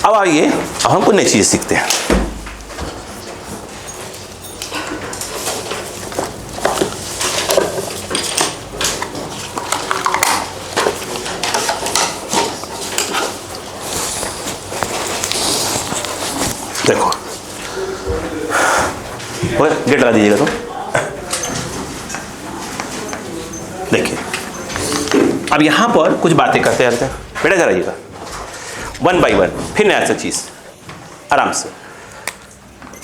अब आइए, अब हम कुछ नई चीज़ सीखते हैं। देखो, गेट लगा दीजिएगा। तो देखिए, अब यहां पर कुछ बातें करते रहते हैं। बेटा जरा आइएगा, 1 by 1, फिर नया सा चीज, आराम से।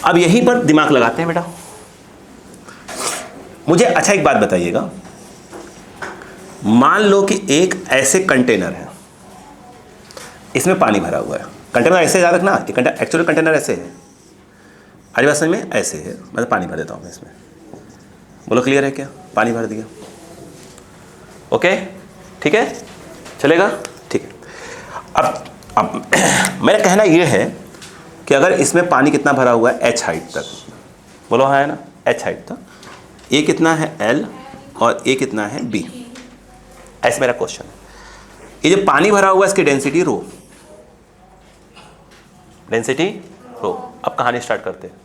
अब यहीं पर दिमाग लगाते हैं बेटा। मुझे अच्छा एक बात बताइएगा, मान लो कि एक ऐसे कंटेनर है, इसमें पानी भरा हुआ है। कंटेनर ऐसे याद रखना, एक्चुअली कंटेनर ऐसे है, हमारी बात समझ में, ऐसे है। मैं तो पानी भर देता हूँ इसमें। बोलो क्लियर है क्या? पानी भर दिया, ओके, ठीक है, चलेगा, ठीक है। अब मेरा कहना यह है कि अगर इसमें पानी कितना भरा हुआ है, h हाइट तक, बोलो हाँ है ना, h हाइट तक, ये कितना है L और ये कितना है B, ऐसा मेरा क्वेश्चन है। ये जो पानी भरा हुआ है इसकी डेंसिटी रो, डेंसिटी रो। अब कहानी स्टार्ट करते हैं।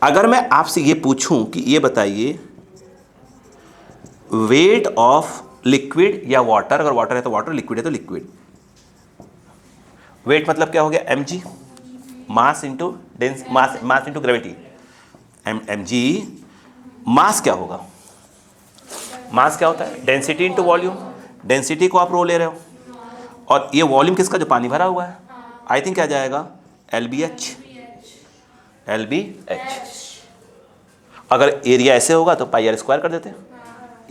अगर मैं आपसे ये पूछूं कि ये बताइए वेट ऑफ लिक्विड या वाटर, अगर वाटर है तो वाटर, लिक्विड है तो लिक्विड, वेट मतलब क्या हो गया, mg, mass into dense, mass into gravity, mg। मास क्या होगा, मास क्या होता है, डेंसिटी इंटू वॉल्यूम। डेंसिटी को आप रो ले रहे हो, और ये वॉल्यूम किसका, जो पानी भरा हुआ है, आई थिंक क्या जाएगा, LBH, LBH। अगर एरिया ऐसे होगा तो पाई आर स्क्वायर कर देते हैं।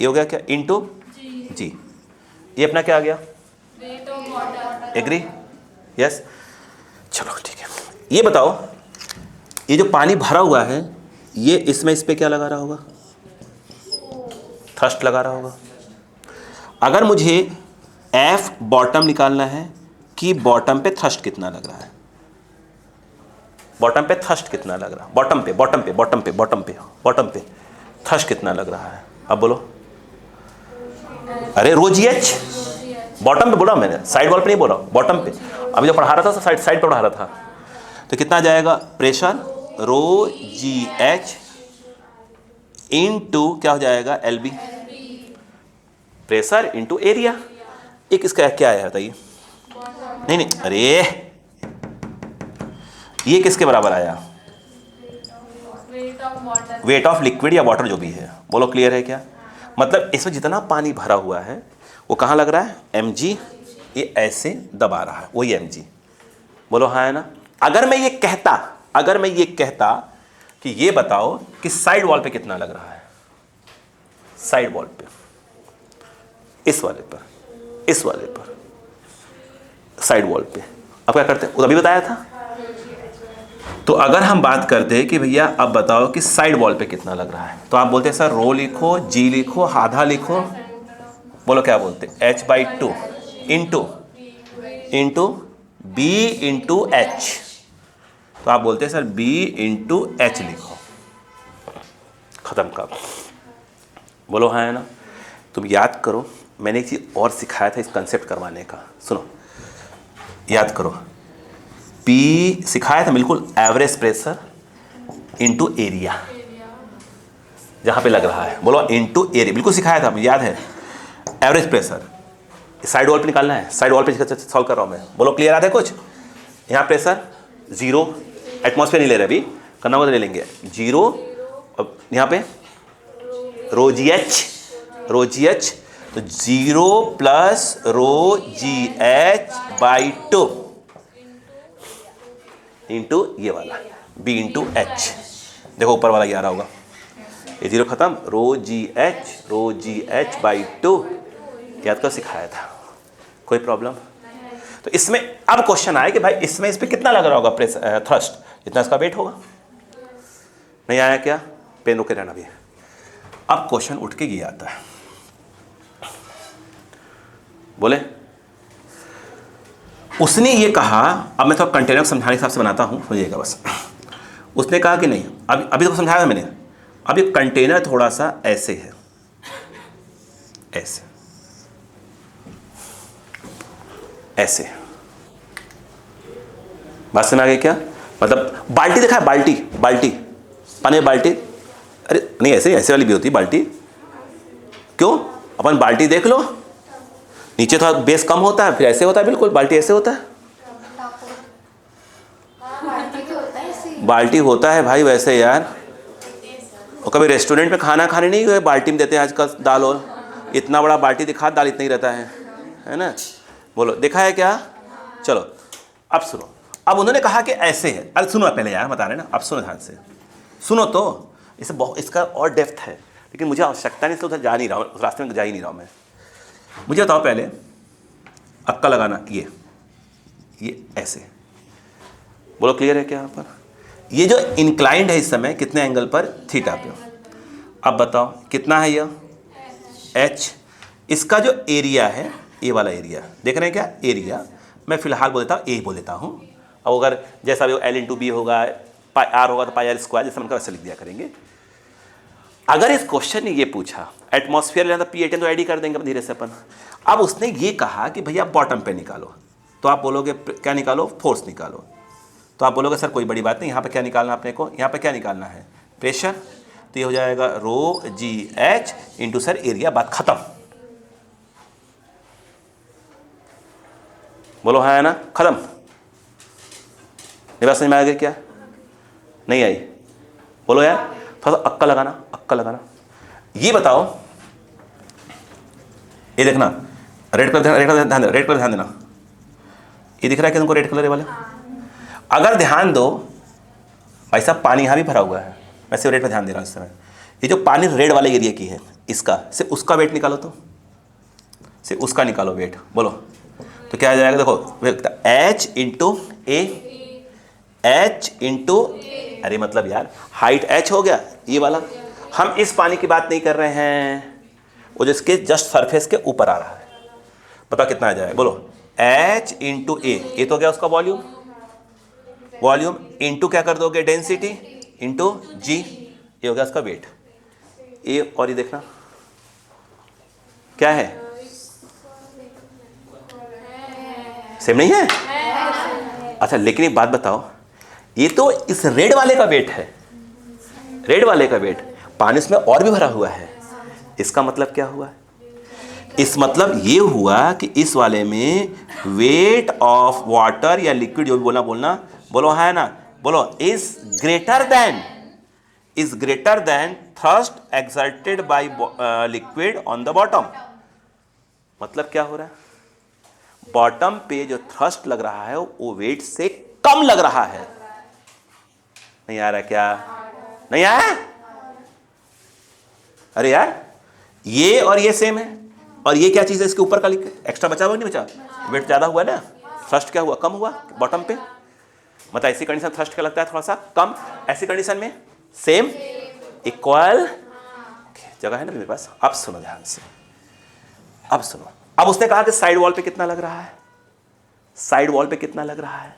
ये हो गया क्या, इंटू जी। ये अपना क्या आ गया, एग्री, यस। चलो ठीक है, ये बताओ, ये जो पानी भरा हुआ है, ये इसमें इस पे क्या लगा रहा होगा, थ्रस्ट लगा रहा होगा। अगर मुझे एफ बॉटम निकालना है कि बॉटम पे थ्रस्ट कितना लग रहा है, बॉटम पे थ्रस्ट कितना लग रहा है, बॉटम पे बॉटम पे बॉटम पे बॉटम पे बॉटम पे थ्रस्ट कितना लग रहा है, अब बोलो। अरे रो GH, बॉटम पे बोला मैंने, साइड वॉल पे नहीं बोला, बॉटम पे। अभी जो पढ़ा रहा था साइड पे पढ़ा रहा था, तो कितना जाएगा, प्रेशर रो GH इनटू क्या हो जाएगा, LB, प्रेशर इनटू एरिया। एक इसका क्या है बताइए, नहीं नहीं, अरे ये किसके बराबर आया, वेट ऑफ लिक्विड या वाटर जो भी है, बोलो क्लियर है क्या। मतलब इसमें जितना पानी भरा हुआ है वो कहाँ लग रहा है, mg, ये ऐसे दबा रहा है, वही mg, बोलो हाँ है ना। अगर मैं ये कहता कि ये बताओ कि साइड वॉल पे कितना लग रहा है, साइड वॉल पे, इस वाले पर, इस वाले पर, साइड वॉल पे, अब क्या करते हैं, वो अभी बताया था। तो अगर हम बात करते हैं कि भैया अब बताओ कि साइड वॉल पे कितना लग रहा है, तो आप बोलते हैं सर रो लिखो, जी लिखो, आधा लिखो, बोलो क्या बोलते हैं, h/2 into b into h। तो आप बोलते हैं सर b इंटू h लिखो, खत्म कर, बोलो हाँ है ना। तुम याद करो, मैंने एक चीज़ और सिखाया था इस कंसेप्ट करवाने का, सुनो याद करो। P सिखाया था बिल्कुल, एवरेज प्रेशर इंटू एरिया, जहाँ पे लग रहा है, बोलो इंटू एरिया, बिल्कुल सिखाया था, मुझे याद है। एवरेज प्रेशर साइड वॉल पे निकालना है, साइड वॉल पे सॉल्व कर रहा हूँ मैं, बोलो क्लियर आता है कुछ। यहाँ प्रेशर 0, एटमॉस्फेयर नहीं ले रहे अभी, करना होगा तो ले लेंगे 0, अब यहाँ पे रो GH, तो 0 प्लस रो GH/2 इंटू ये वाला b इंटू h। देखो ऊपर वाला ये आ रहा होगा, ये 0 खत्म, रो GH/2, याद कर सिखाया था, कोई प्रॉब्लम। तो इसमें अब क्वेश्चन आया कि भाई इसमें इस पे कितना लग रहा होगा प्रेशर, थ्रस्ट, इतना इसका वेट होगा, नहीं आया क्या, पेन रोके रहना भी। अब क्वेश्चन उठ के ये आता है, बोले उसने ये कहा, अब मैं थोड़ा कंटेनर को समझाने के हिसाब से बनाता हूँ, समझिएगा बस। उसने कहा कि नहीं, अभी तो समझाया मैंने, अब ये कंटेनर थोड़ा सा ऐसे है, ऐसे ऐसे, बात समझ आ गई क्या? मतलब बाल्टी देखा है, बाल्टी, बाल्टी पानी में बाल्टी, अरे नहीं ऐसे ऐसे वाली भी होती है बाल्टी, क्यों? अपन बाल्टी देख लो, नीचे थोड़ा बेस कम होता है, फिर ऐसे होता है, बिल्कुल बाल्टी ऐसे होता है। बाल्टी होता है भाई वैसे यार। और कभी रेस्टोरेंट में खाना खाने नहीं गए, बाल्टी में देते हैं आजकल दाल, और इतना बड़ा बाल्टी दिखा, दाल इतना ही रहता है ना? बोलो देखा है क्या? चलो अब सुनो, अब उन्होंने कहा कि ऐसे है। अरे सुनो पहले यार, बता रहे ना, अब सुनो ध्यान से सुनो। तो इसे बहुत, इसका और डेप्थ है, लेकिन मुझे आवश्यकता नहीं, उधर जा नहीं रहा हूँ, उस रास्ते में जा ही नहीं रहा हूँ मैं। मुझे बताओ पहले, अक्का लगाना, ये ऐसे, बोलो क्लियर है क्या? यहाँ पर ये जो इंक्लाइंड है इस समय कितने एंगल पर? थीटा पे। अब बताओ कितना है यह? एच। इसका जो एरिया है, ए वाला एरिया देख रहे हैं क्या? एरिया मैं फिलहाल बोल देता हूँ, ए बोल देता हूँ। अब अगर जैसा भी एल इंटू बी होगा, पाई आर होगा तो पाई आर स्क्वायर, जैसे मन का वैसे लिख दिया करेंगे। अगर इस क्वेश्चन ने ये पूछा एटमॉस्फेयर लेना तो P18 तो ऐड ही कर देंगे धीरे से अपन। अब उसने ये कहा कि भैया बॉटम पे निकालो, तो आप बोलोगे क्या निकालो? फोर्स निकालो। तो आप बोलोगे सर कोई बड़ी बात नहीं, यहाँ पे क्या निकालना अपने को? यहाँ पे क्या निकालना है? प्रेशर। तो ये हो जाएगा रो जी एच इंटू सर एरिया, बात खत्म। बोलो हाँ है ना? खत्म। ये बात समझ में आ गई क्या? नहीं आई? बोलो यार, थोड़ा सा अक्का लगाना, अक्का लगाना। ये बताओ, ये देखना, रेड कलर ध्यान देना, रेड कलर ध्यान देना। ये दिख रहा है कि तुमको रेड कलर वाले? अगर ध्यान दो भाई साहब, पानी यहाँ भी भरा हुआ है, मैं सिर्फ रेड पर ध्यान दे रहा हूँ इस समय। ये जो पानी रेड वाले एरिया की है, इसका सिर्फ उसका वेट निकालो, तो सिर्फ उसका निकालो वेट। बोलो तो क्या आ जाएगा? देखो एच इंटू ए, एच इंटू, अरे मतलब यार हाइट एच हो गया ये वाला। हम इस पानी की बात नहीं कर रहे हैं, वो जिसके जस्ट सरफेस के ऊपर आ रहा है। बताओ कितना आ जाएगा? बोलो एच इंटू ए तो हो गया उसका वॉल्यूम, वॉल्यूम इंटू क्या कर दोगे? डेंसिटी इंटू जी, ये हो गया उसका वेट। ए और ये देखना क्या है? सेम नहीं है? अच्छा लेकिन एक बात बताओ, ये तो इस रेड वाले का वेट है, रेड वाले का वेट, पानी इसमें और भी भरा हुआ है। इसका मतलब क्या हुआ? इस मतलब ये हुआ कि इस वाले में वेट ऑफ वाटर या लिक्विड, जो भी बोलना, बोलो है ना? बोलो is greater than thrust exerted by liquid on the bottom. मतलब क्या हो रहा है? बॉटम पे जो थ्रस्ट लग रहा है वो वेट से कम लग रहा है। नहीं आ रहा क्या? नहीं आया? अरे यार ये और ये सेम है, और ये क्या चीज है? इसके ऊपर का एक्स्ट्रा बचा हुआ नहीं बचा? वेट ज्यादा हुआ ना, थ्रस्ट क्या हुआ? कम हुआ बॉटम पे। मतलब ऐसी कंडीशन थ्रस्ट क्या लगता है? थोड़ा सा कम। ऐसी कंडीशन में सेम, इक्वल जगह है ना मेरे पास। अब सुनो ध्यान से, अब सुनो। अब उसने कहा कि साइड वॉल पे कितना लग रहा है? साइड वॉल पे कितना लग रहा है?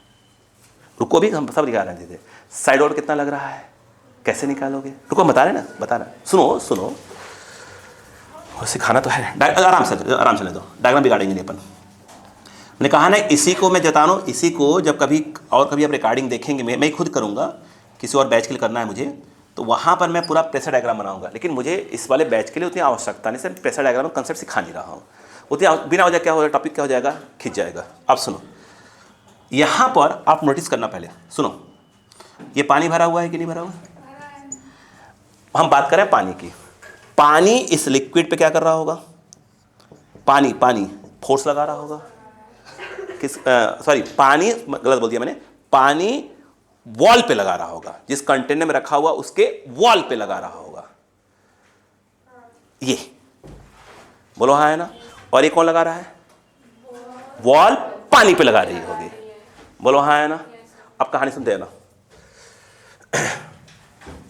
रुको भी, हम सब दिखा रहे थे। साइड वॉल कितना लग रहा है? कैसे निकालोगे? रुको बता रहे ना, बता रहा। सुनो सिखाना तो है, आराम से ले दो, डायग्राम बिगाड़ेंगे नहीं अपन। मैंने कहा ना, इसी को मैं जता रहा हूँ, इसी को जब कभी आप रिकॉर्डिंग देखेंगे, मैं खुद करूँगा, किसी और बैच के लिए करना है मुझे, तो वहाँ पर मैं पूरा प्रेशर डायग्राम बनाऊंगा। लेकिन मुझे इस वाले बैच के लिए उतनी आवश्यकता नहीं, सिर्फ प्रेशर डायग्राम कंसेप्ट सिखा नहीं रहा हूँ। उतनी बिना वजह क्या हो जाएगा, टॉपिक क्या हो जाएगा, खिंच जाएगा। अब सुनो, यहाँ पर आप नोटिस करना, पहले सुनो, ये पानी भरा हुआ है कि नहीं भरा हुआ? हम बात करें पानी की। पानी इस लिक्विड पे क्या कर रहा होगा? पानी फोर्स लगा रहा होगा। पानी गलत बोल दिया मैंने, पानी वॉल पे लगा रहा होगा, जिस कंटेनर में रखा हुआ उसके वॉल पे लगा रहा होगा। ये बोलो हाँ है ना? और ये कौन लगा रहा है? वॉल पानी पे लगा रही होगी। बोलो हाँ है ना? अब कहानी सुनते हैं ना।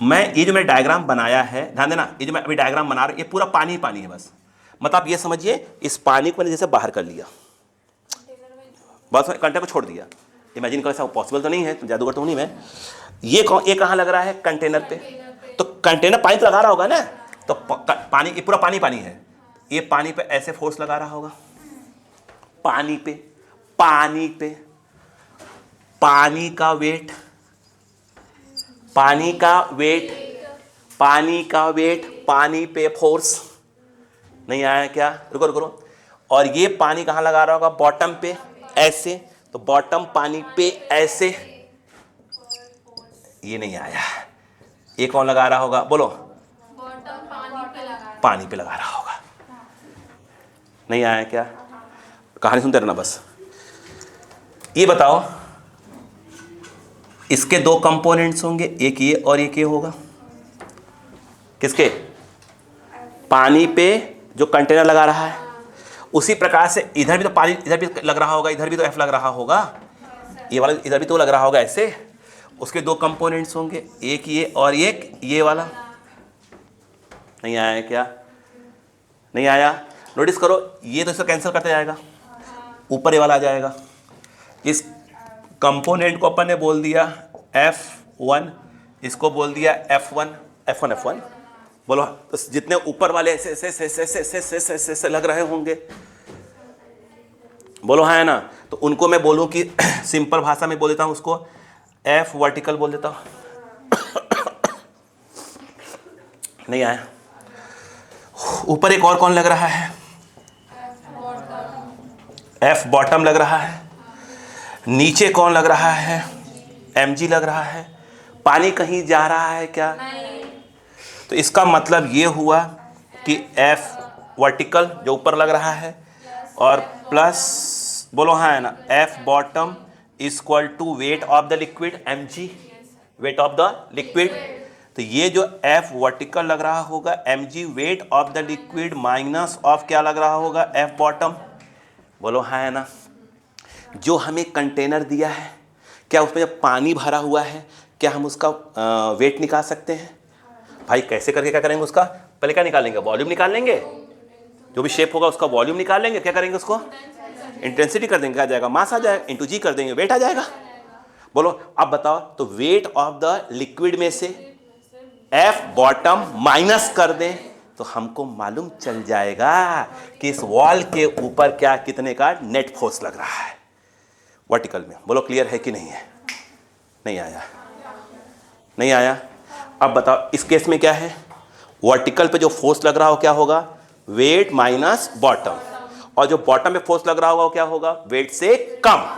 ये जो मैंने डायग्राम बनाया है, ध्यान देना, ये जो मैं अभी डायग्राम बना रहा हूं, ये पूरा पानी ही पानी है बस। मतलब आप ये समझिए, इस पानी को मैंने जैसे बाहर कर लिया, बस कंटेनर को छोड़ दिया। इमेजिन कर, ऐसा पॉसिबल तो नहीं है, जादूगर तो नहीं मैं। ये कहाँ लग रहा है? कंटेनर पे। तो कंटेनर पानी तो लगा रहा होगा ना, तो पानी, ये पूरा पानी है, ये पानी पे ऐसे फोर्स लगा रहा होगा, पानी पे। पानी का वेट, पानी का वेट, पानी का वेट, पानी पे फोर्स। नहीं आया क्या? रुको रुको रुको। और ये पानी कहाँ लगा रहा होगा? बॉटम पे, ऐसे। तो बॉटम पानी पे ऐसे, ये नहीं आया। ये कौन लगा रहा होगा? बोलो। बॉटम पानी पे लगा रहा होगा। नहीं आया क्या? कहानी सुनते रहना बस। ये बताओ, इसके दो कंपोनेंट्स होंगे, एक ये और एक ये होगा। किसके? पानी पे जो कंटेनर लगा रहा है, उसी प्रकार से इधर भी तो पानी, इधर भी लग रहा होगा, इधर भी तो एफ लग रहा होगा, ये वाला इधर भी तो लग रहा होगा ऐसे। उसके दो कंपोनेंट्स होंगे, एक ये और एक ये वाला। नहीं आया क्या? नहीं आया? नोटिस करो, ये तो इसको कैंसिल करते जाएगा, ऊपर ये वाला आ जाएगा। इस कंपोनेंट को अपन ने बोल दिया F1, इसको बोल दिया F1, F1 बोलो। तो जितने ऊपर वाले ऐसे ऐसे ऐसे ऐसे ऐसे ऐसे ऐसे ऐसे लग रहे होंगे, बोलो हाँ है ना। तो उनको मैं बोलूं कि सिंपल भाषा में बोल देता हूं, उसको F वर्टिकल बोल देता हूं। नहीं आया? ऊपर एक और कौन लग रहा है? F बॉटम लग रहा है। नीचे कौन लग रहा है? mg लग रहा है। पानी कहीं जा रहा है क्या? तो इसका मतलब ये हुआ कि F वर्टिकल जो ऊपर लग रहा है और प्लस, बोलो हाँ है ना, F bottom equal to weight of the liquid mg, weight of the liquid. तो ये जो F वर्टिकल लग रहा होगा mg weight of the liquid minus of क्या लग रहा होगा? F bottom. बोलो हाँ है ना। जो हमें कंटेनर दिया है, क्या उसमें जब पानी भरा हुआ है, क्या हम उसका वेट निकाल सकते हैं? भाई कैसे करके क्या करेंगे उसका? पहले क्या निकालेंगे? वॉल्यूम निकाल लेंगे। जो भी शेप होगा उसका वॉल्यूम निकाल लेंगे। क्या करेंगे? उसको इंटेंसिटी कर देंगे, क्या आ जाएगा? मास आ जाएगा, इंटू जी कर देंगे, वेट आ जाएगा। बोलो अब बताओ, तो वेट ऑफ द लिक्विड में से F बॉटम माइनस कर दें तो हमको मालूम चल जाएगा कि इस वॉल के ऊपर क्या, कितने का नेट फोर्स लग रहा है वर्टिकल में। बोलो क्लियर है कि नहीं है? नहीं आया? नहीं आया? अब बताओ, इस केस में क्या है? वर्टिकल पे जो फोर्स लग रहा हो क्या होगा? Wait minus bottom. और जो बॉटम पे फोर्स लग रहा होगा वो क्या होगा? वेट से कम।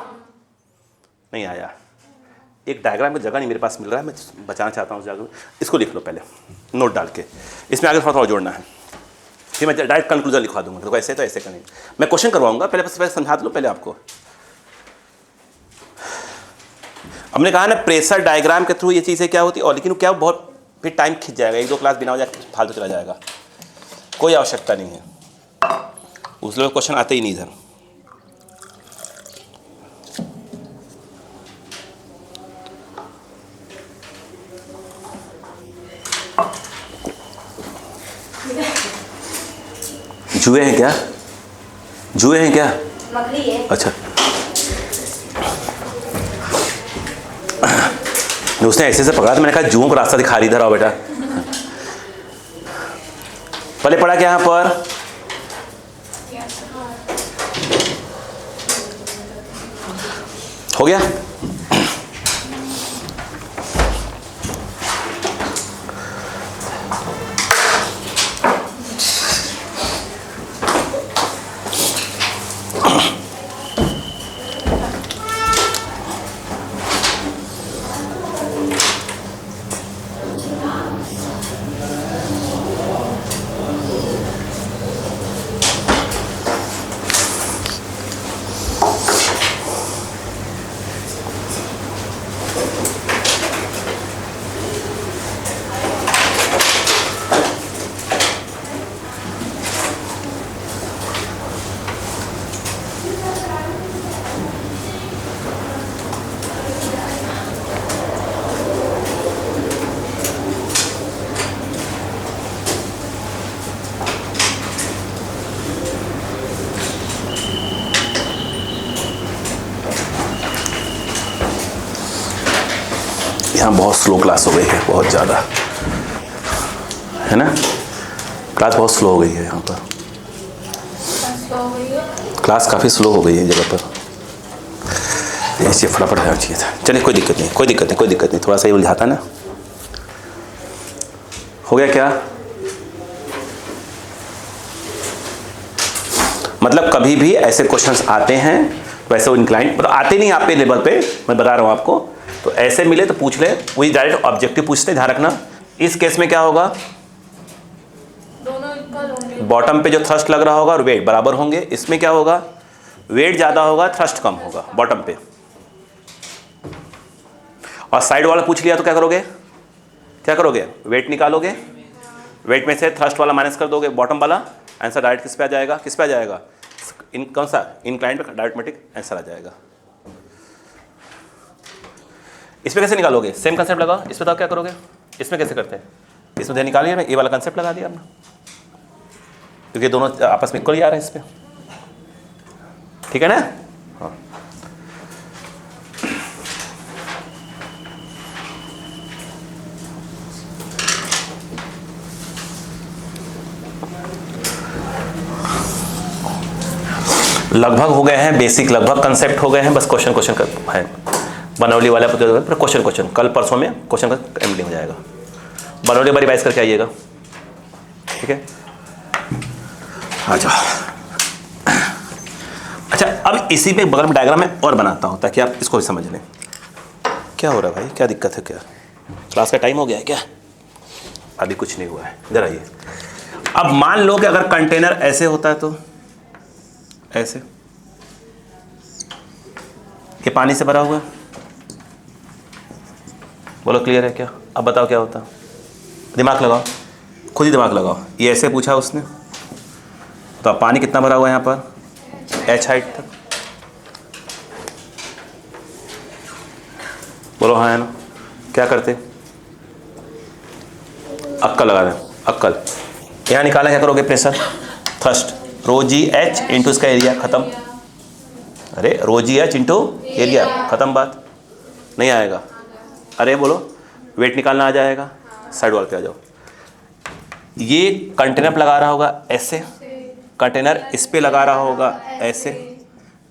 नहीं आया? एक डायग्राम की जगह नहीं मेरे पास मिल रहा है, मैं बचाना चाहता हूँ उस जगह। इसको लिख लो पहले नोट डाल के, इसमें आगे थोड़ा थोड़ा जोड़ना है, फिर मैं डायरेक्ट कंक्लूजन लिखवा दूंगा। तो ऐसे तो ऐसे करेंगे, मैं क्वेश्चन करवाऊंगा, पहले समझा दो पहले आपको। हमने कहा ना प्रेशर डायग्राम के थ्रू ये चीज़ें क्या होती है, और लेकिन क्या बहुत फिर टाइम खिंच जाएगा, एक दो क्लास बिना वजह फालतू चला जाएगा, कोई आवश्यकता नहीं है। उस लोग क्वेश्चन आते ही नहीं इधर। जुए हैं क्या? जुए हैं क्या? मकड़ी है। अच्छा, उसने ऐसे से पकड़ा तो मैंने कहा जुओं को रास्ता दिखा रही, इधर आओ बेटा। पहले पढ़ा क्या यहाँ पर? हो गया? यहाँ बहुत स्लो क्लास हो गई है, बहुत ज़्यादा है ना, क्लास बहुत स्लो हो गई है यहाँ पर, क्लास काफ़ी स्लो हो गई है जगह पर। ऐसे फटाफट होना चाहिए था। चलिए कोई दिक्कत नहीं, कोई दिक्कत नहीं, कोई दिक्कत नहीं, थोड़ा सा ही उलझाता ना। हो गया क्या? मतलब कभी भी ऐसे क्वेश्चंस आते हैं वैसे वो इंक्लाइन मतलब आते नहीं आपके लेवल पे, मैं बता रहा हूँ आपको, तो ऐसे मिले तो पूछ ले, वही डायरेक्ट ऑब्जेक्टिव पूछते, ध्यान रखना। इस केस में क्या होगा, दोनों इक्वल होंगे। बॉटम पे जो थ्रस्ट लग रहा होगा और वेट बराबर होंगे। इसमें क्या होगा, वेट ज़्यादा होगा, थ्रस्ट कम होगा बॉटम पे। और साइड वाला पूछ लिया तो क्या करोगे, क्या करोगे, वेट निकालोगे, वेट में से थ्रस्ट वाला माइनस कर दोगे, बॉटम वाला आंसर डायरेक्ट किस पे आ जाएगा, किस पे आ जाएगा, इन कौन सा इंक्लाइन पे डायरेक्ट ऑटोमेटिक आंसर आ जाएगा। इस पे कैसे निकालोगे, सेम कंसेप्ट लगाओ। इस पे तो क्या करोगे, इसमें कैसे करते हैं, इसमें ध्यान निकालिए, मैं ये वाला कंसेप्ट लगा दिया आपने, क्योंकि दोनों आपस में इक्वल ही आ रहे हैं इस पे, ठीक है ना। हाँ लगभग हो गए हैं, बेसिक लगभग कंसेप्ट हो गए हैं, बस क्वेश्चन क्वेश्चन है बनौली वाला पर क्वेश्चन क्वेश्चन कल परसों में क्वेश्चन का एंडिंग हो जाएगा। बनौली बार रिवाइज करके आइएगा, ठीक है। आ जाओ। अच्छा अब इसी पे बगल में डायग्राम में और बनाता हूँ ताकि आप इसको भी समझ लें। क्या हो रहा है भाई, क्या दिक्कत है, क्या क्लास का टाइम हो गया है क्या? अभी कुछ नहीं हुआ है, इधर आइए। अब मान लो कि अगर कंटेनर ऐसे होता है तो ऐसे, ये पानी से भरा हुआ है, बोलो क्लियर है क्या? अब बताओ क्या होता, दिमाग लगाओ, खुद ही दिमाग लगाओ। ये ऐसे पूछा उसने, तो अब पानी कितना भरा हुआ है यहाँ पर, एच हाइट तक, बोलो हाँ है ना। क्या करते, अक्कल लगा दें, अक्कल। यहाँ निकाला क्या करोगे, प्रेशर, थ्रस्ट, रो जी एच इंटू इसका एरिया, खत्म। अरे रो जी एच इंटू एरिया, खत्म बात, नहीं आएगा। अरे बोलो वेट निकालना आ जाएगा, साइड वॉल पे आ जाओ। ये कंटेनर पे लगा रहा होगा ऐसे, कंटेनर इस पे लगा रहा होगा ऐसे,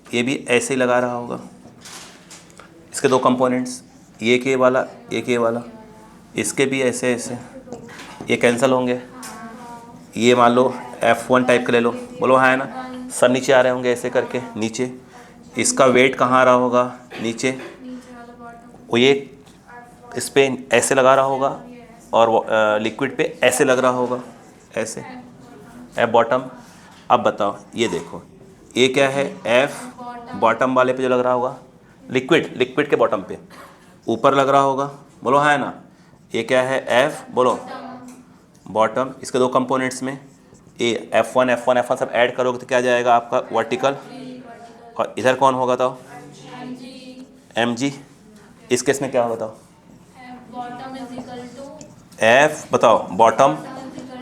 ये भी ऐसे ही लगा रहा होगा। इसके दो कंपोनेंट्स, ये के वाला, ये के वाला, इसके भी ऐसे ऐसे, ये कैंसिल होंगे। ये मान लो F1 टाइप का ले लो, बोलो हाँ है ना। सर नीचे आ रहे होंगे ऐसे करके नीचे, इसका वेट कहाँ आ रहा होगा, नीचे, वो ये इस पे ऐसे लगा रहा होगा और लिक्विड पे ऐसे लग रहा होगा, ऐसे F बॉटम। अब बताओ ये देखो, ये क्या है, F बॉटम वाले पे जो लग रहा होगा, लिक्विड, लिक्विड के बॉटम पे ऊपर लग रहा होगा, बोलो हाँ है ना। ये क्या है, F बोलो बॉटम, इसके दो कंपोनेंट्स में ए F1 F1 F1 सब ऐड करोगे तो क्या जाएगा आपका, वर्टिकल। और इधर कौन होगा बताओ, mg। इस केस में क्या होगा बताओ, bottom is equal to F बताओ bottom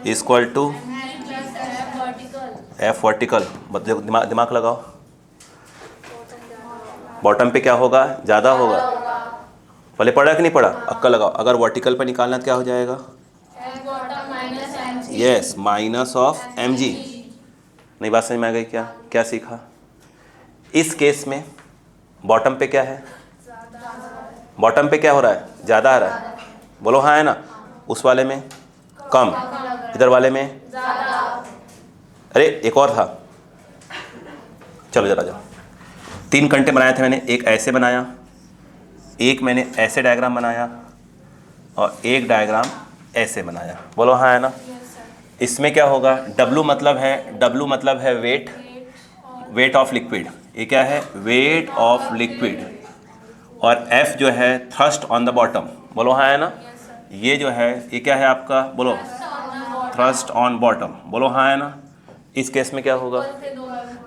equal to F vertical. दिमाग दिमाग लगाओ, बॉटम पे क्या होगा, ज़्यादा होगा। पहले पढ़ा कि नहीं पढ़ा, अक्कल लगाओ। अगर वर्टिकल पे निकालना तो क्या हो जाएगा, यस माइनस ऑफ mg। नहीं बात समझ में आ गई क्या, क्या सीखा? इस केस में बॉटम पे क्या है, बॉटम पे क्या हो रहा है, ज़्यादा आ रहा है, बोलो हाँ है ना। उस वाले में कम, इधर वाले में अरे एक और था, चलो जरा जाओ। 3 घंटे बनाए थे मैंने, एक ऐसे बनाया, एक मैंने ऐसे डायग्राम बनाया और एक डायग्राम ऐसे बनाया, बोलो हाँ है ना। इसमें क्या होगा, W मतलब है वेट, वेट ऑफ लिक्विड। ये क्या है, वेट ऑफ लिक्विड। और F जो है थ्रस्ट ऑन द बॉटम, बोलो हाँ है ना। ये जो है ये क्या है आपका, बोलो थ्रस्ट ऑन बॉटम, बोलो हाँ है ना। इस केस में क्या होगा,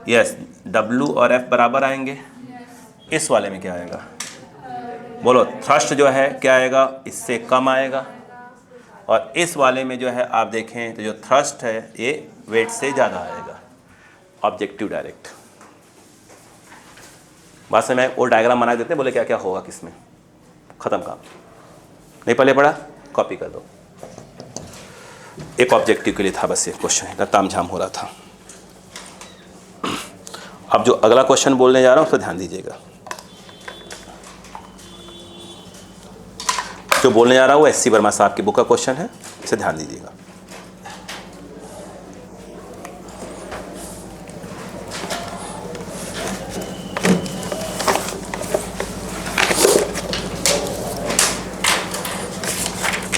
यस W और F बराबर आएंगे। इस वाले में क्या आएगा, बोलो थ्रस्ट जो है क्या आएगा, इससे कम आएगा। और इस वाले में जो है आप देखें तो जो थ्रस्ट है ये वेट से ज़्यादा आएगा। ऑब्जेक्टिव डायरेक्ट बात से मैं वो डायग्राम बना देते, बोले क्या क्या होगा किसमें, ख़त्म काम। नहीं पहले पढ़ा, कॉपी कर दो। एक ऑब्जेक्टिव के लिए था बस ये क्वेश्चन, इतना तामझाम हो रहा था। अब जो अगला क्वेश्चन बोलने जा रहा हूँ उस पर ध्यान दीजिएगा। जो बोलने जा रहा हूँ वो एस सी वर्मा साहब की बुक का क्वेश्चन है, इसे ध्यान दीजिएगा।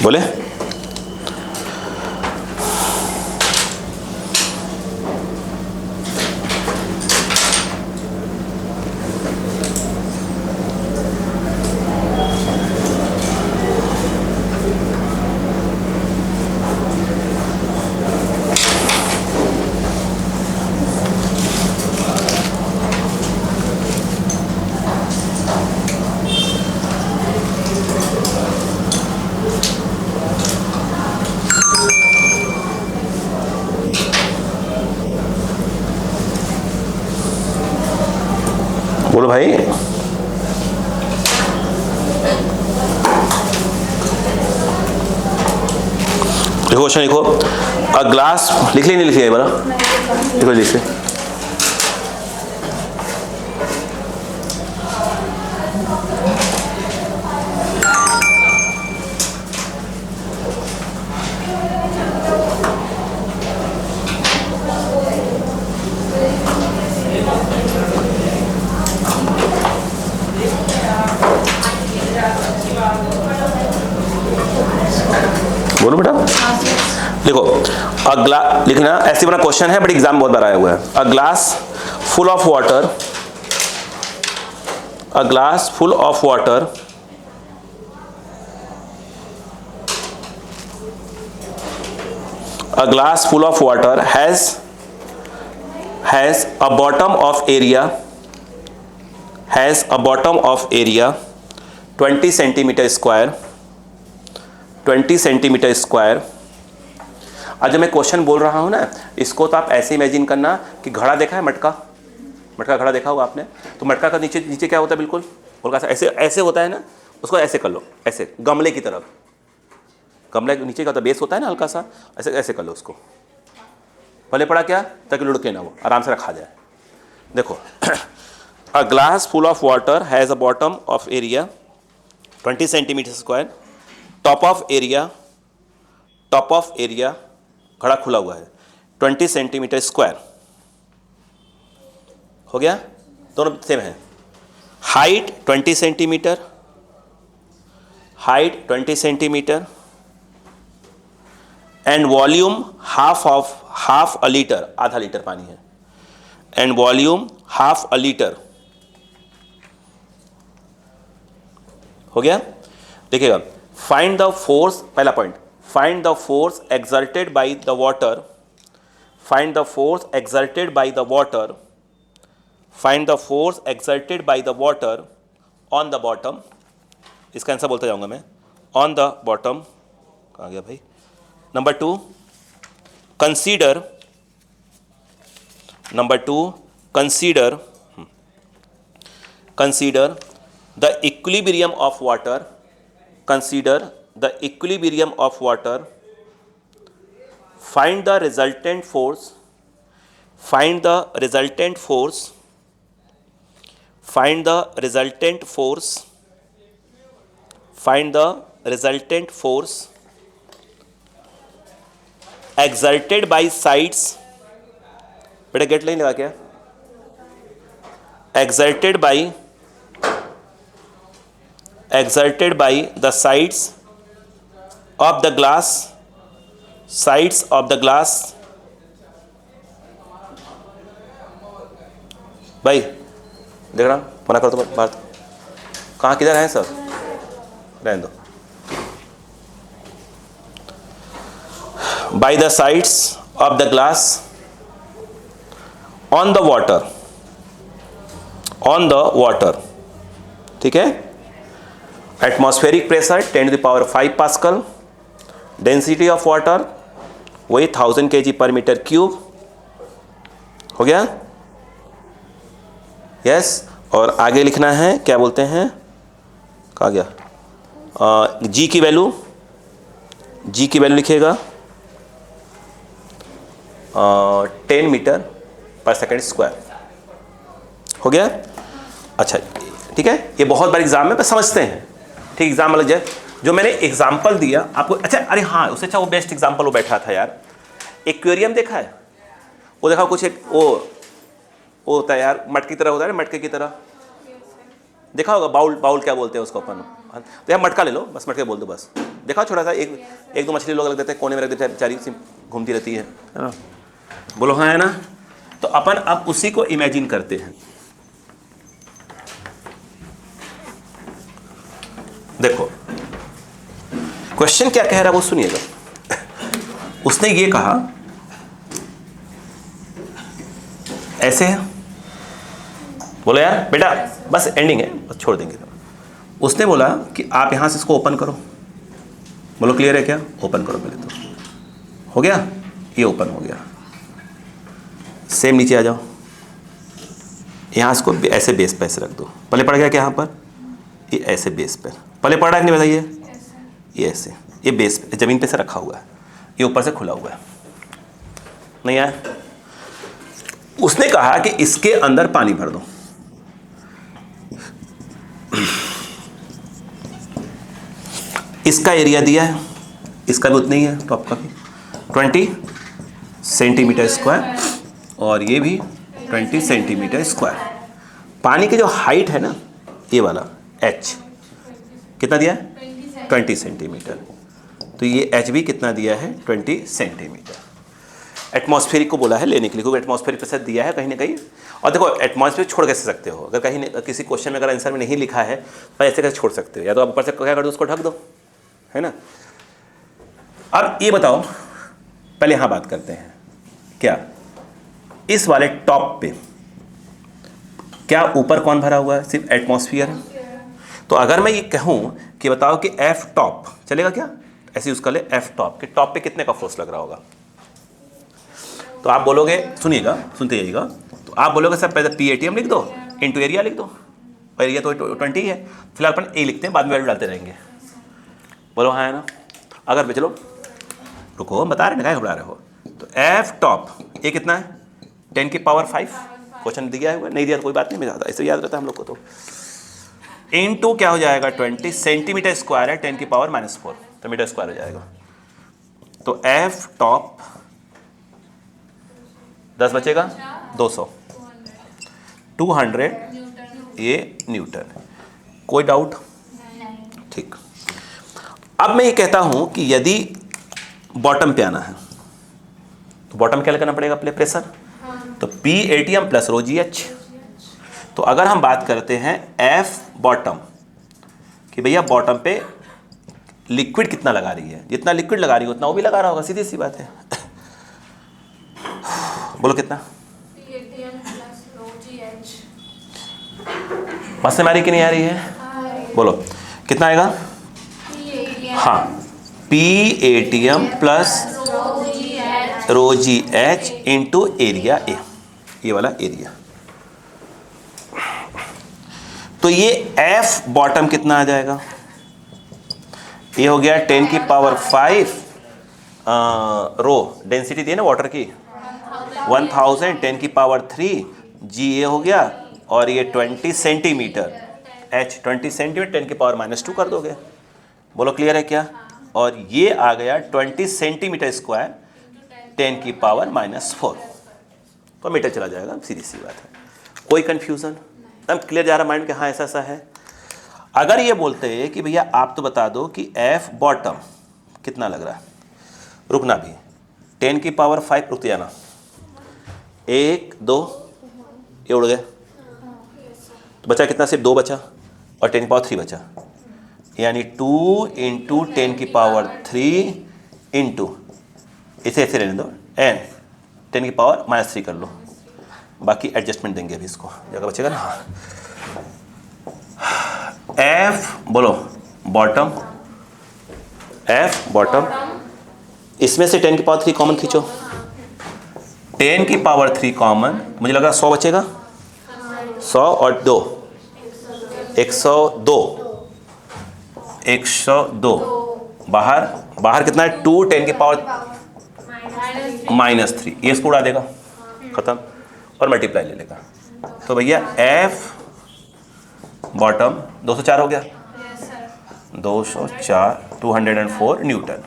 बोले बोलो भाई। देखो क्वेश्चन लिखो, अ ग्लास, लिख ली नहीं लिखी है बोला, लिखो लिख ले। बोलो बेटा, देखो लिखना ऐसे बना क्वेश्चन है, बट एग्जाम बहुत बार आया हुआ है। A glass full of water, a glass full of water a glass full of water has a bottom of area, has a bottom of area 20 centimeter square, 20 centimeter square। आज जब मैं question बोल रहा हूँ ना, इसको तो आप ऐसे इमेजिन करना कि घड़ा देखा है, मटका, मटका घड़ा देखा होगा आपने, तो मटका का नीचे नीचे क्या होता है, बिल्कुल हल्का सा ऐसे ऐसे होता है ना, उसको ऐसे कर लो, ऐसे गमले की तरफ, गमले के नीचे का तो बेस होता है ना हल्का सा, ऐसे ऐसे कर लो उसको। पहले पड़ा क्या, ताकि लुढ़के ना, वो आराम से रखा जाए। देखो, a glass full of water has a bottom of area 20 centimetre square, top of area, top of area घड़ा खुला हुआ है 20 सेंटीमीटर स्क्वायर। हो गया, दोनों सेम है। Height 20 centimetre, height 20 centimetre, and volume half a litre, आधा लीटर पानी है, and volume half a litre. हो गया, देखिएगा, फाइंड द फोर्स, पहला point, find the force exerted by the water, find the force exerted by the water, find the force exerted by the water on the bottom. इसका answer बोलता जाऊंगा मैं, on the bottom. कहाँ गया भाई? Number 2, consider, number 2, consider, consider the equilibrium of water, consider the equilibrium of water, find the resultant force, find the resultant force, find the resultant force, find the resultant force exerted by sides, बेटा gate line लगा क्या, exerted by the sides of the glass, sides of the glass। भाई देख रहा, मना करो तो बात, कहाँ किधर है सर, रहने दो। by the sides of the glass on the water, on the water, ठीक है। Atmospheric pressure 10⁵ pascal, density of water वही 1000 kg/m³। हो गया, यस। और आगे लिखना है, क्या बोलते हैं, कहाँ गया, जी की वैल्यू, जी की वैल्यू लिखिएगा 10 मीटर/सेकंड स्क्वायर। हो गया, अच्छा ठीक है। ये बहुत बार एग्जाम में समझते हैं, ठीक, एग्जाम अलग जाए जो मैंने एग्जाम्पल दिया आपको, अच्छा अरे हाँ उससे अच्छा वो बेस्ट एग्जाम्पल वो बैठा था यार, एक्वेरियम देखा है, वो देखा कुछ एक वो होता है यार, मटके की तरह होता है ना, मटके की तरह देखा होगा, बाउल बाउल क्या बोलते हैं उसको अपन, तो यार मटका ले लो बस, मटके बोल दो बस, देखा छोटा सा एक दो मछली लोग रख देते हैं कोने में, रख देते हैं, बेचारी सी घूमती रहती है ना, बोलो हाँ है ना। तो अपन अब उसी को इमेजिन करते हैं। देखो क्वेश्चन क्या कह रहा है वो सुनिएगा। उसने ये कहा ऐसे है, बोलो यार बेटा बस एंडिंग है, बस छोड़ देंगे। उसने बोला कि आप यहां से इसको ओपन करो, बोलो क्लियर है क्या, ओपन करो पहले तो, हो गया ये ओपन हो गया, सेम नीचे आ जाओ, यहां इसको ऐसे बेस पे ऐसे रख दो, पहले पड़ गया क्या यहां पर, ये ऐसे बेस पर पहले पड़ रहा है कि नहीं बताइए, ये ऐसे, ये बेस पे जमीन पे से रखा हुआ है, ये ऊपर से खुला हुआ है, नहीं आया। उसने कहा कि इसके अंदर पानी भर दो, इसका एरिया दिया है, इसका भी उतना ही है टॉप का भी 20 सेंटीमीटर स्क्वायर, और ये भी 20 सेंटीमीटर स्क्वायर। पानी की जो हाइट है ना ये वाला h कितना दिया है 20 सेंटीमीटर, तो ये h भी कितना दिया है 20 सेंटीमीटर। एटमॉस्फेरिक को बोला है लेने के लिए, क्योंकि एटमॉस्फेरिक प्रेशर दिया है कहीं ना कहीं। और देखो एटमॉस्फेरिक छोड़ कैसे सकते हो, अगर कहीं किसी क्वेश्चन में अगर आंसर में नहीं लिखा है तो ऐसे कैसे छोड़ सकते हो, या तो आप ऊपर से क्या कर दो उसको ढक दो, है ना। अब ये बताओ, पहले यहाँ बात करते हैं, क्या इस वाले टॉप पे क्या ऊपर कौन भरा हुआ है, सिर्फ एटमॉस्फेयर है। तो अगर मैं ये कहूँ कि बताओ कि एफ टॉप चलेगा क्या, ऐसे यूज कर ले, एफ टॉप के टॉप पे कितने का फोर्स लग रहा होगा, तो आप बोलोगे, सुनिएगा सुनते जाइएगा, तो आप बोलोगे सर पहले PATM लिख दो इनटू एरिया लिख दो, और एरिया तो 20 है, फिलहाल अपन ए लिखते हैं, बाद में वैल्यू डालते रहेंगे, बोलो हाँ है ना। अगर चलो रुको बता रहे ना, क्या घबरा रहे हो, तो एफ टॉप ये कितना है 10 की पावर 5, क्वेश्चन दिया है, नहीं दिया तो कोई बात नहीं, मैं ज़्यादा ऐसे याद रहता है हम लोग को। तो इनटू क्या हो जाएगा 20 सेंटीमीटर स्क्वायर है 10 की पावर -4, तो मीटर स्क्वायर हो जाएगा। तो एफ टॉप 10 बचेगा 200 ये न्यूटन, कोई डाउट, ठीक। अब मैं ये कहता हूं कि यदि बॉटम पे आना है तो बॉटम क्या करना पड़ेगा, अपने प्रेशर, तो PATM प्लस ρGH। तो अगर हम बात करते हैं एफ बॉटम कि भैया बॉटम पे लिक्विड कितना लगा रही है, जितना लिक्विड लगा रही है उतना वो भी लगा रहा होगा, सीधी सी बात है। बोलो कितना, PATM plus ρGH। समझ में आ रही कि नहीं आ रही है, बोलो कितना आएगा, हाँ PATM plus ρGH into area A, ये वाला एरिया। तो ये एफ बॉटम कितना आ जाएगा, ये हो गया 10 की पावर 5 रो, डेंसिटी दी है ना वाटर की 1000, 10 की पावर 3 जी ए हो गया, और ये 20 सेंटीमीटर h 20 सेंटीमीटर 10 की पावर -2 कर दोगे, बोलो क्लियर है क्या। और ये आ गया 20 सेंटीमीटर स्क्वायर 10 की पावर -4, तो मीटर चला जाएगा, सीधी सी बात है, कोई कंफ्यूजन, एकदम क्लियर जा रहा माइंड कि हाँ ऐसा ऐसा है। अगर ये बोलते हैं कि भैया आप तो बता दो कि एफ बॉटम कितना लग रहा है, रुकना भी 10 की पावर 5, रुकते जाना, 1 2 ये उड़ गए, तो बचा कितना, सिर्फ 2 बचा, और 10 की पावर 3 बचा, यानी 2 इंटू 10 की पावर 3 इंटू इसे ऐसे रहने दो एन 10 की पावर -3 कर लो, बाकी एडजस्टमेंट देंगे अभी इसको, जगह बचेगा ना। हाँ एफ बोलो बॉटम, एफ बॉटम, इसमें से 10 की पावर 3 कॉमन खींचो, 10 की पावर 3 कॉमन, मुझे लगा 100 बचेगा, 100 और 2 102, 102 बाहर, बाहर कितना है 2 10 की पावर -3, ये इसको उड़ा देगा, खत्म, और मल्टीप्लाई ले लेगा। तो भैया एफ बॉटम 204 हो गया, 204 204 न्यूटन।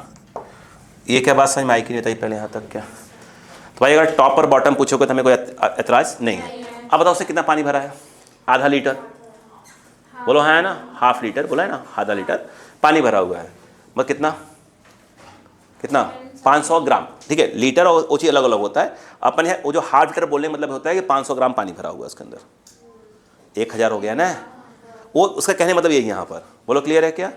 ये क्या बात समझ में आई कि नहीं बताइए पहले यहाँ तक क्या? तो भाई अगर टॉप और बॉटम पूछोगे तो हमें कोई एतराज़ नहीं है। अब बताओ उससे कितना पानी भरा है? आधा लीटर। बोलो हाँ है ना, हाफ लीटर बोला है ना, आधा लीटर पानी भरा हुआ है। मतलब कितना कितना 500 ग्राम। ठीक है, लीटर और ओची अलग अलग होता है। अपन है वो जो हाफ लीटर बोलने का मतलब होता है कि 500 ग्राम पानी भरा हुआ है उसके अंदर। 1000 हो गया ना, वो उसका कहने मतलब यही यहाँ पर। बोलो क्लियर है क्या?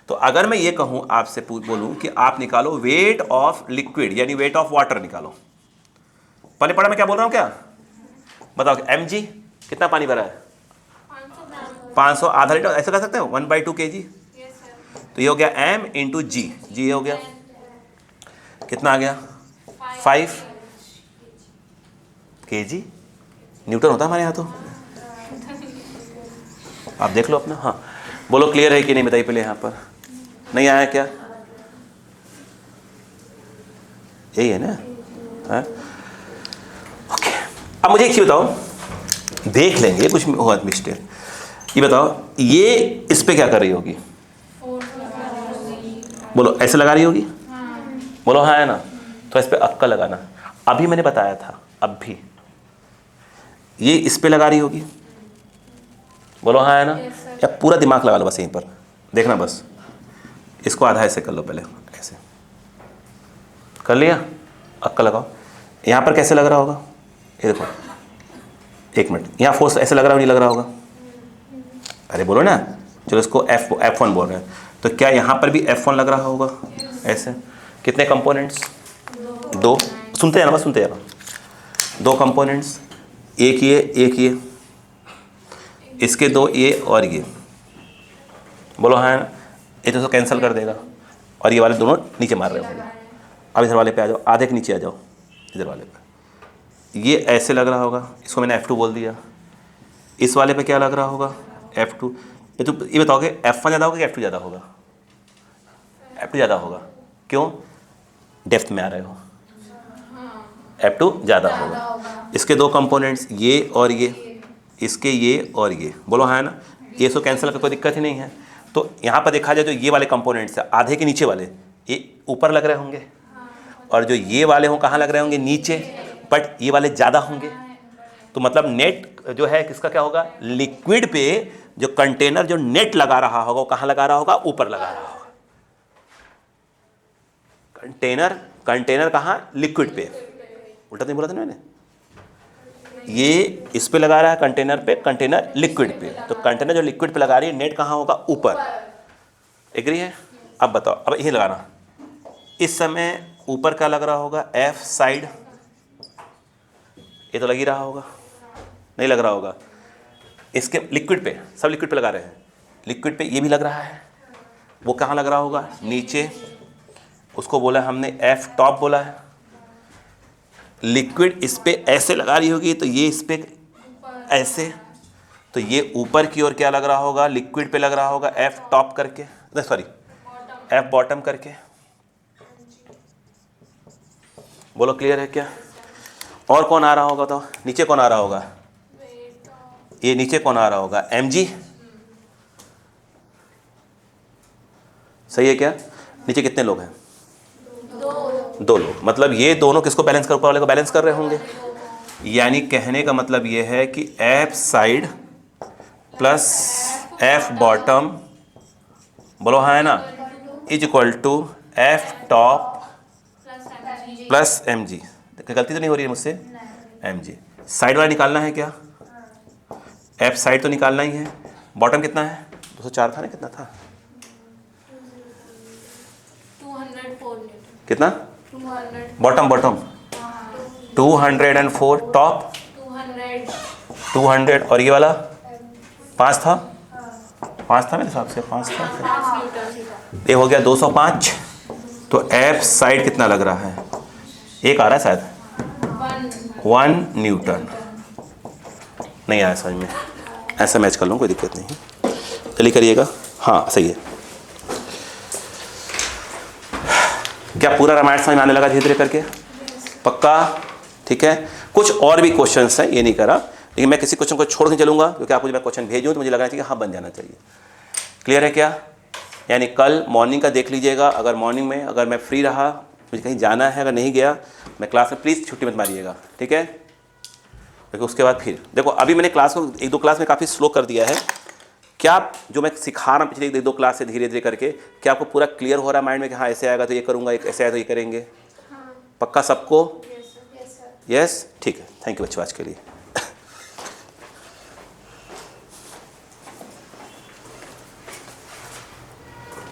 तो अगर मैं ये कहूँ आपसे बोलूँ कि आप निकालो वेट ऑफ लिक्विड यानी वेट ऑफ वाटर निकालो, पहले पढ़ा मैं क्या बोल रहा हूँ क्या? बताओ mg कितना पानी भरा है? 500 आधा लीटर ऐसा कर सकते हो 1/2 kg। तो ये हो गया m इंटू जी, जी हो गया कितना आ गया 5 kg न्यूटन होता है हमारे यहाँ। तो आप देख लो अपना। हाँ बोलो क्लियर है कि नहीं बताइए पहले यहाँ पर। नहीं आया क्या? यही है ना? हाँ ओके। अब मुझे एक चीज़ बताओ, देख लेंगे कुछ होगा मिस्टेक। ये बताओ ये इस पे क्या कर रही होगी? बोलो ऐसे लगा रही होगी। बोलो हाँ है ना। तो इस पे अक्का लगाना। अभी मैंने बताया था, अब भी ये इस पे लगा रही होगी। बोलो हाँ है ना। या पूरा दिमाग लगा लो बस यहीं पर देखना, बस इसको आधा ऐसे कर लो, पहले ऐसे कर लिया, अक्का लगाओ। यहाँ पर कैसे लग रहा होगा? ये देखो, एक मिनट, यहाँ फोर्स ऐसे लग रहा हो नहीं लग रहा होगा? अरे बोलो ना, चलो इसको F1 बोल रहे हैं, तो क्या यहाँ पर भी F1 लग रहा होगा? ऐसे कितने कंपोनेंट्स? 2। सुनते जाना बस, सुनते जाना। 2 कंपोनेंट्स, एक ये इसके 2 ये और ये। बोलो हाँ, ये तो कैंसिल कर देगा और ये वाले दोनों नीचे मार रहे होंगे। अब इधर वाले पे आ जाओ, आधे के नीचे आ जाओ, इधर वाले पे ये ऐसे लग रहा होगा, इसको मैंने F2 बोल दिया। इस वाले पे क्या लग रहा होगा? F2। ये बताओगे F1 ज़्यादा होगा कि F2 ज़्यादा होगा? F2 ज़्यादा होगा। क्यों? डेप्थ में आ रहे हो, F2 ज़्यादा होगा। इसके 2 कंपोनेंट्स ये और ये, इसके ये और ये। बोलो हाँ है ना। ये सो कैंसिल का कोई दिक्कत ही नहीं है। तो यहाँ पर देखा जाए तो ये वाले कंपोनेंट्स है, आधे के नीचे वाले ये ऊपर लग रहे होंगे, और जो ये वाले हों कहाँ लग रहे होंगे? नीचे। बट ये वाले ज़्यादा होंगे। तो मतलब नेट जो है किसका क्या होगा? लिक्विड पे जो कंटेनर जो नेट लगा रहा होगा वो कहाँ लगा रहा होगा? ऊपर लगा रहा होगा। कंटेनर कहाँ? लिक्विड पे। उल्टा नहीं बोला था ना मैंने? ये इस पे लगा रहा है कंटेनर पे, कंटेनर लिक्विड पे। तो कंटेनर जो लिक्विड पे लगा रही है, नेट कहाँ होगा? ऊपर। एग्री है? अब बताओ, अब यही लगाना। इस समय ऊपर क्या लग रहा होगा? F side. ये तो लग ही रहा होगा, नहीं लग रहा होगा? इसके लिक्विड पे, सब लिक्विड पे लगा रहे हैं, लिक्विड पे ये भी लग रहा है। वो कहाँ लग रहा होगा? नीचे। उसको बोला हमने F टॉप बोला है। लिक्विड इस पे ऐसे लगा रही होगी, तो ये इस पे ऐसे, तो ये ऊपर की ओर क्या लग रहा होगा? लिक्विड पे लग रहा होगा F टॉप करके, सॉरी F बॉटम करके। बोलो क्लियर है क्या? और कौन आ रहा होगा? तो नीचे कौन आ रहा होगा? ये नीचे कौन आ रहा होगा? mg। सही है क्या? नीचे कितने लोग हैं? 2 लोग। मतलब ये दोनों किसको बैलेंस कर, ऊपर वाले को बैलेंस कर रहे होंगे। यानी कहने का मतलब ये है कि F side plus F bottom, बोलो हाँ है ना, is equal to F top plus mg। गलती तो नहीं हो रही है मुझसे? mg। साइड वाला निकालना है क्या? F साइड तो निकालना ही है। बॉटम कितना है? 204 था ना? कितना था? 204 कितना? 200 बॉटम 204, टॉप 200, और ये वाला 5 था? 5 था मेरे हिसाब से, 5 था। ये हो गया 205। तो F साइड कितना लग रहा है? एक आ रहा है शायद 1 न्यूटन। नहीं आया समझ में? ऐसा मैच कर लूँ, कोई दिक्कत नहीं, चलिए करिएगा। हाँ सही है। क्या पूरा रामायण समझ में आने लगा धीरे धीरे करके? पक्का? ठीक है। कुछ और भी क्वेश्चंस हैं, ये नहीं करा, लेकिन मैं किसी क्वेश्चन को छोड़ के चलूंगा क्योंकि आप मुझे मैं क्वेश्चन भेजूँ तो मुझे लग रहा है कि हाँ बन जाना चाहिए। क्लियर है क्या? यानी कल मॉर्निंग का देख लीजिएगा, अगर मॉर्निंग में अगर मैं फ्री रहा, मुझे कहीं जाना है, अगर नहीं गया मैं क्लास में, प्लीज़ छुट्टी मत मारिएगा, ठीक है। देखो उसके बाद फिर देखो, अभी मैंने क्लास को 1-2 क्लास में काफ़ी स्लो कर दिया है। क्या जो मैं सिखा रहा हूँ पिछले 1-2 क्लास से धीरे धीरे करके, क्या आपको पूरा क्लियर हो रहा है माइंड में कि हाँ ऐसे आएगा तो ये करूँगा, ऐसे आएगा तो ये करेंगे? हाँ। पक्का सबको? Yes sir. यस, ठीक है। थैंक यू बच्चों आज के लिए।